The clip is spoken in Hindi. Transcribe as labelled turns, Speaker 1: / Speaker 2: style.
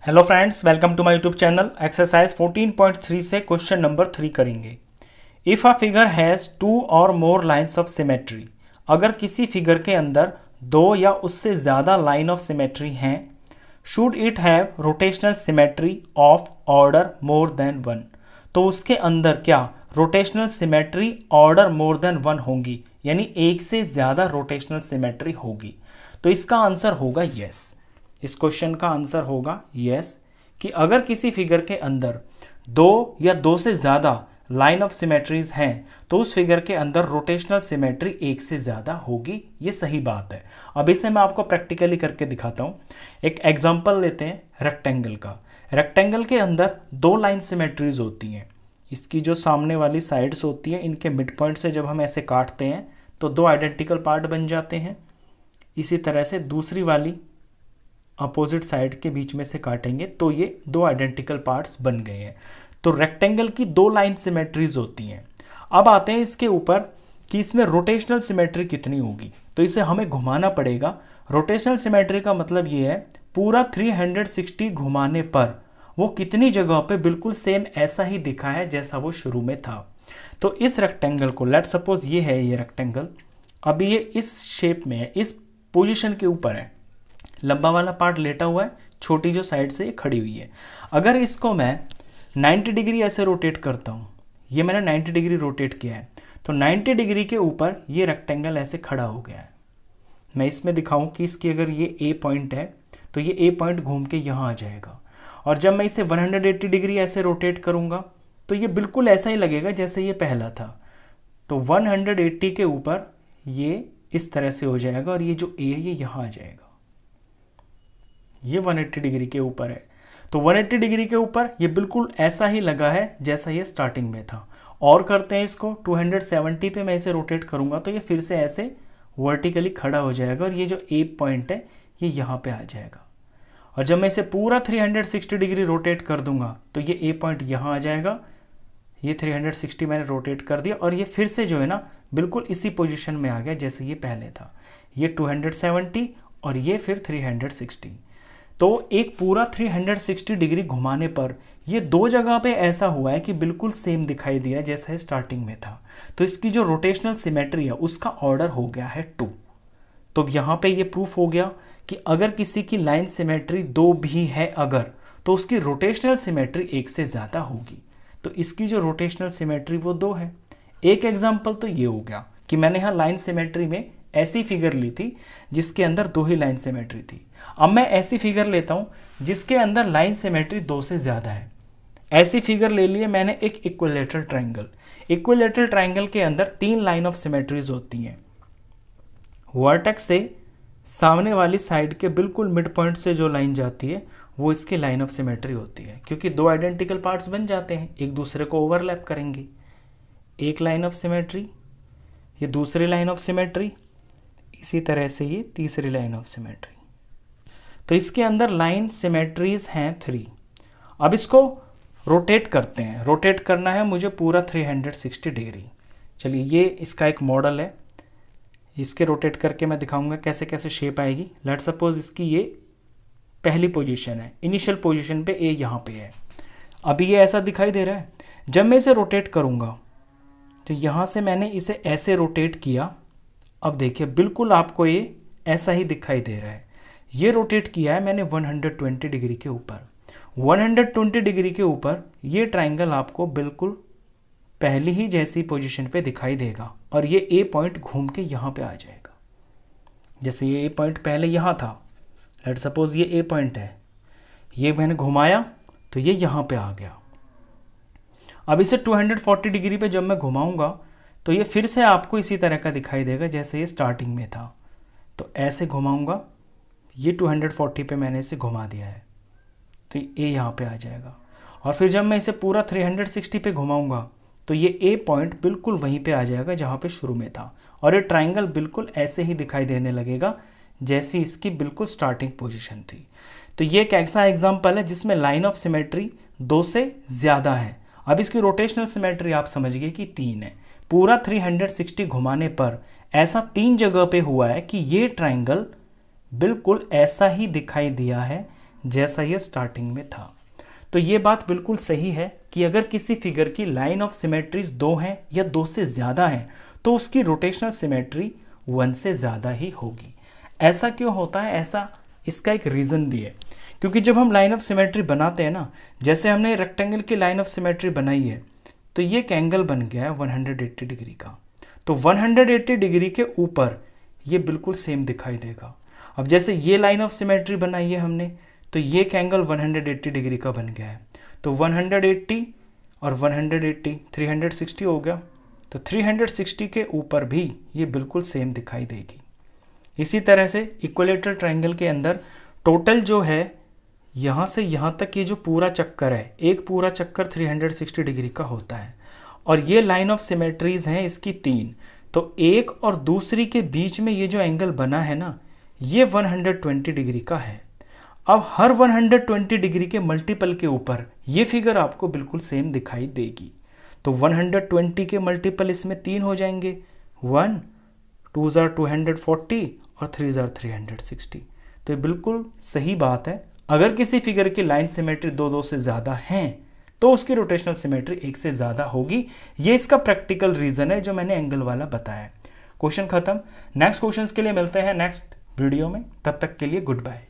Speaker 1: Hello friends, welcome to my YouTube channel. Exercise 14.3 से क्वेश्चन नंबर 3 करेंगे। If a figure has two or more lines of symmetry, अगर किसी फिगर के अंदर दो या उससे ज़्यादा लाइन ऑफ सिमेट्री हैं, should it have rotational symmetry of order more than one, तो उसके अंदर क्या rotational symmetry order more than one होंगी, यानी एक से ज़्यादा रोटेशनल सिमेट्री होगी। तो इसका आंसर होगा यस। इस क्वेश्चन का आंसर होगा यस कि अगर किसी फिगर के अंदर दो या दो से ज़्यादा लाइन ऑफ सिमेट्रीज हैं तो उस फिगर के अंदर रोटेशनल सिमेट्री एक से ज़्यादा होगी। ये सही बात है। अब इसे मैं आपको प्रैक्टिकली करके दिखाता हूँ। एक एग्जांपल लेते हैं रेक्टेंगल का। रेक्टेंगल के अंदर दो लाइन सिमेट्रीज होती हैं। इसकी जो सामने वाली साइड्स होती हैं, इनके मिड पॉइंट से जब हम ऐसे काटते हैं तो दो आइडेंटिकल पार्ट बन जाते हैं। इसी तरह से दूसरी वाली अपोजिट साइड के बीच में से काटेंगे तो ये दो आइडेंटिकल पार्ट्स बन गए हैं। तो रेक्टेंगल की दो लाइन सिमेट्रीज होती हैं। अब आते हैं इसके ऊपर कि इसमें रोटेशनल सिमेट्री कितनी होगी। तो इसे हमें घुमाना पड़ेगा। रोटेशनल सिमेट्री का मतलब ये है पूरा 360 घुमाने पर वो कितनी जगह पे बिल्कुल सेम ऐसा ही दिखा है जैसा वो शुरू में था। तो इस रेक्टेंगल को, लेट सपोज ये है ये रेक्टेंगल, अभी ये इस शेप में है, इस पोजीशन के ऊपर है। लंबा वाला पार्ट लेटा हुआ है, छोटी जो साइड से ये खड़ी हुई है। अगर इसको मैं 90 डिग्री ऐसे रोटेट करता हूँ, ये मैंने 90 डिग्री रोटेट किया है, तो 90 डिग्री के ऊपर ये रेक्टेंगल ऐसे खड़ा हो गया है। मैं इसमें दिखाऊं कि इसकी अगर ये ए पॉइंट है तो ये ए पॉइंट घूम के यहाँ आ जाएगा। और जब मैं इसे 180 डिग्री ऐसे रोटेट करूँगा तो ये बिल्कुल ऐसा ही लगेगा जैसे ये पहला था। तो 180 के ऊपर ये इस तरह से हो जाएगा और ये जो ए है ये यहाँ आ जाएगा। ये 180 डिग्री के ऊपर है, तो 180 डिग्री के ऊपर ये बिल्कुल ऐसा ही लगा है जैसा ये स्टार्टिंग में था। और करते हैं इसको 270 पे मैं इसे रोटेट करूंगा तो ये फिर से ऐसे वर्टिकली खड़ा हो जाएगा और ये जो ए पॉइंट है ये यहाँ पे आ जाएगा। और जब मैं इसे पूरा 360 डिग्री रोटेट कर दूंगा तो ये ए पॉइंट यहाँ आ जाएगा। ये 360 मैंने रोटेट कर दिया और ये फिर से जो है ना बिल्कुल इसी पोजीशन में आ गया जैसे ये पहले था। ये 270 और ये फिर 360। तो एक पूरा 360 डिग्री घुमाने पर ये दो जगह पे ऐसा हुआ है कि बिल्कुल सेम दिखाई दिया जैसा स्टार्टिंग में था। तो इसकी जो रोटेशनल सिमेट्री है उसका ऑर्डर हो गया है 2। तो यहाँ पे ये प्रूफ हो गया कि अगर किसी की लाइन सिमेट्री 2 भी है अगर, तो उसकी रोटेशनल सिमेट्री 1 से ज़्यादा होगी। तो इसकी जो रोटेशनल सिमेट्री वो 2 है। एक एग्जाम्पल तो ये हो गया कि मैंने यहाँ लाइन सिमेट्री में ऐसी फिगर ली थी जिसके अंदर 2 ही लाइन सिमेट्री थी। अब मैं ऐसी फिगर लेता हूं जिसके अंदर लाइन सिमेट्री 2 से ज़्यादा है। ऐसी फिगर ले लिए मैंने एक इक्विलैटरल ट्रायंगल। इक्विलैटरल ट्रायंगल के अंदर 3 लाइन ऑफ सिमेट्रीज होती हैं। वर्टेक्स से सामने वाली साइड के बिल्कुल मिड पॉइंट से जो लाइन जाती है वो इसकी लाइन ऑफ सिमेट्री होती है, क्योंकि दो आइडेंटिकल पार्ट्स बन जाते हैं, एक दूसरे को ओवरलैप करेंगे। एक लाइन ऑफ सिमेट्री, ये दूसरी लाइन ऑफ सिमेट्री, इसी तरह से ये तीसरी लाइन ऑफ सिमेट्री। तो इसके अंदर लाइन सिमेट्रीज हैं 3। अब इसको रोटेट करते हैं। रोटेट करना है मुझे पूरा 360 डिग्री। चलिए, ये इसका एक मॉडल है, इसके रोटेट करके मैं दिखाऊंगा कैसे कैसे शेप आएगी। लेट सपोज इसकी ये पहली पोजीशन है, इनिशियल पोजीशन पे ए यहाँ पे है। अभी ये ऐसा दिखाई दे रहा है। जब मैं इसे रोटेट करूँगा तो यहाँ से मैंने इसे ऐसे रोटेट किया। अब देखिए बिल्कुल आपको ये ऐसा ही दिखाई दे रहा है। ये रोटेट किया है मैंने 120 डिग्री के ऊपर। 120 डिग्री के ऊपर ये ट्रायंगल आपको बिल्कुल पहली ही जैसी पोजीशन पे दिखाई देगा और ये ए पॉइंट घूम के यहाँ पे आ जाएगा। जैसे ये ए पॉइंट पहले यहाँ था, लेट सपोज ये ए पॉइंट है, ये मैंने घुमाया तो ये यहाँ पे आ गया। अब इसे 240 डिग्री पे जब मैं घुमाऊंगा तो ये फिर से आपको इसी तरह का दिखाई देगा जैसे ये स्टार्टिंग में था। तो ऐसे घुमाऊंगा, ये 240 पे मैंने इसे घुमा दिया है तो ये यहाँ पे आ जाएगा। और फिर जब मैं इसे पूरा 360 पे घुमाऊंगा तो ये ए पॉइंट बिल्कुल वहीं पे आ जाएगा जहाँ पे शुरू में था और ये ट्रायंगल बिल्कुल ऐसे ही दिखाई देने लगेगा जैसी इसकी बिल्कुल स्टार्टिंग पोजीशन थी। तो ये एक ऐसा एग्जाम्पल है जिसमें लाइन ऑफ सिमेट्री 2 से ज़्यादा है। अब इसकी रोटेशनल सिमेट्री आप समझिए कि 3 है। पूरा 360 घुमाने पर ऐसा 3 जगह पे हुआ है कि ये ट्रायंगल बिल्कुल ऐसा ही दिखाई दिया है जैसा ये स्टार्टिंग में था। तो ये बात बिल्कुल सही है कि अगर किसी फिगर की लाइन ऑफ सिमेट्रीज 2 हैं या 2 से ज़्यादा हैं तो उसकी रोटेशनल सिमेट्री 1 से ज़्यादा ही होगी। ऐसा क्यों होता है? ऐसा इसका एक रीज़न भी है, क्योंकि जब हम लाइन ऑफ सिमेट्री बनाते हैं ना, जैसे हमने रेक्टेंगल की लाइन ऑफ सिमेट्री बनाई है तो ये एक एंगल बन गया है 180 डिग्री का। तो 180 डिग्री के ऊपर ये बिल्कुल सेम दिखाई देगा। अब जैसे ये लाइन ऑफ सिमेट्री बनाई है हमने, तो ये एक एंगल 180 डिग्री का बन गया है। तो 180 और 180 360 हो गया। तो 360 के ऊपर भी ये बिल्कुल सेम दिखाई देगी। इसी तरह से इक्विलेटरल ट्रायंगल के अंदर टोटल जो है यहाँ से यहाँ तक ये जो पूरा चक्कर है, एक पूरा चक्कर 360 डिग्री का होता है। और ये लाइन ऑफ सिमेट्रीज हैं इसकी 3। तो एक और दूसरी के बीच में ये जो एंगल बना है ना, ये 120 डिग्री का है। अब हर 120 डिग्री के मल्टीपल के ऊपर ये फिगर आपको बिल्कुल सेम दिखाई देगी। तो 120 के मल्टीपल इसमें 3 हो जाएंगे, 1 2 ज़ार 240 और 3 ज़ार 360। तो ये बिल्कुल सही बात है। अगर किसी फिगर की लाइन सिमेट्री 2 से ज़्यादा हैं तो उसकी रोटेशनल सिमेट्री 1 से ज़्यादा होगी। ये इसका प्रैक्टिकल रीज़न है जो मैंने एंगल वाला बताया। क्वेश्चन खत्म। नेक्स्ट क्वेश्चंस के लिए मिलते हैं नेक्स्ट वीडियो में। तब तक के लिए गुड बाय।